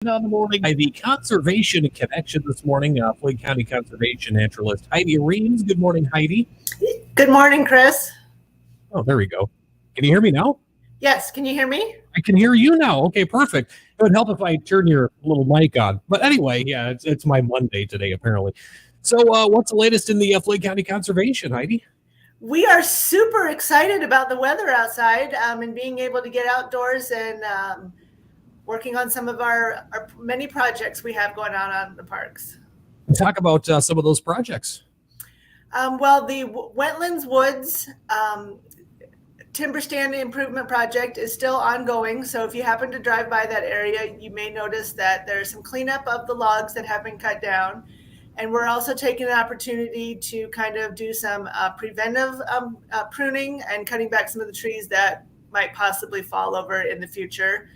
On the morning by the Conservation Connection this morning, Floyd County Conservation Naturalist Heidi Reams. Good morning, Heidi. Good morning, Chris. Oh, there we go. Can you hear me now? Yes, can you hear me? I can hear you now. Okay, perfect. It would help if I turn your little mic on. But anyway, yeah, it's my Monday today, apparently. So what's the latest in the Floyd County Conservation, Heidi? We are super excited about the weather outside and being able to get outdoors and working on some of our many projects we have going on the parks. Talk about some of those projects. Well, the Wetlands Woods timber stand improvement project is still ongoing. So if you happen to drive by that area, you may notice that there's some cleanup of the logs that have been cut down. And we're also taking an opportunity to kind of do some preventive pruning and cutting back some of the trees that might possibly fall over in the future.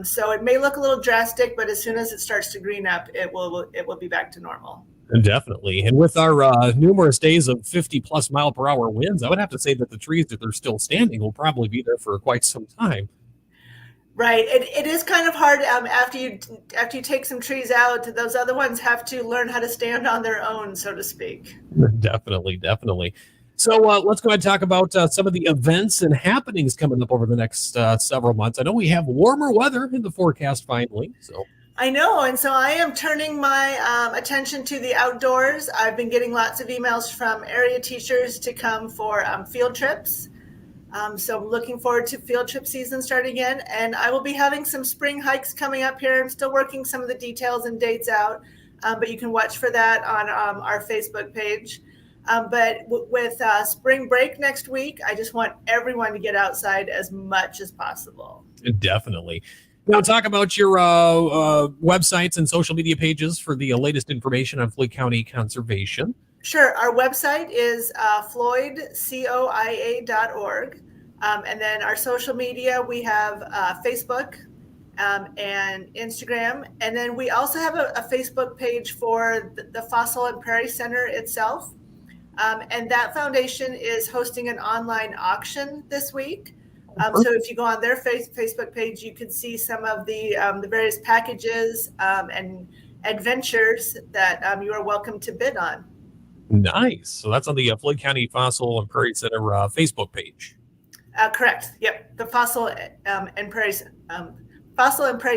So it may look a little drastic, but as soon as it starts to green up, it will be back to normal. Definitely. And with our numerous days of 50+ mile per hour winds, I would have to say that the trees that are still standing will probably be there for quite some time. Right. It is kind of hard after you take some trees out. Those other ones have to learn how to stand on their own, so to speak. Definitely. So let's go ahead and talk about some of the events and happenings coming up over the next several months. I know we have warmer weather in the forecast finally. So I know, and so I am turning my attention to the outdoors. I've been getting lots of emails from area teachers to come for field trips. So I'm looking forward to field trip season starting again, and I will be having some spring hikes coming up here. I'm still working some of the details and dates out, but you can watch for that on our Facebook page. But with spring break next week, I just want everyone to get outside as much as possible. Definitely. Now talk about your websites and social media pages for the latest information on Floyd County Conservation. Sure. Our website is floydcoia.org. And then our social media, we have Facebook and Instagram. And then we also have a Facebook page for the Fossil and Prairie Center itself. And that foundation is hosting an online auction this week. So if you go on their Facebook page, you can see some of the various packages and adventures that you are welcome to bid on. Nice. So that's on the Floyd County Fossil and Prairie Center Facebook page. Correct. Yep. The Fossil and Prairie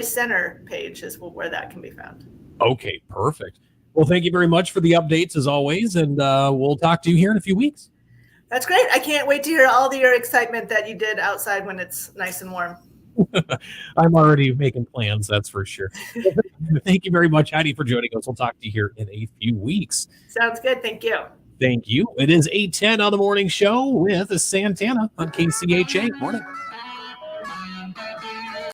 Center page is where that can be found. Okay, perfect. Well, thank you very much for the updates as always, and we'll talk to you here in a few weeks. That's great. I can't wait to hear all your excitement that you did outside when it's nice and warm. I'm already making plans, that's for sure. Thank you very much, Heidi, for joining us. We'll talk to you here in a few weeks. Sounds good. Thank you. Thank you. It is 8:10 on the morning show with Santana on KCHA. Morning.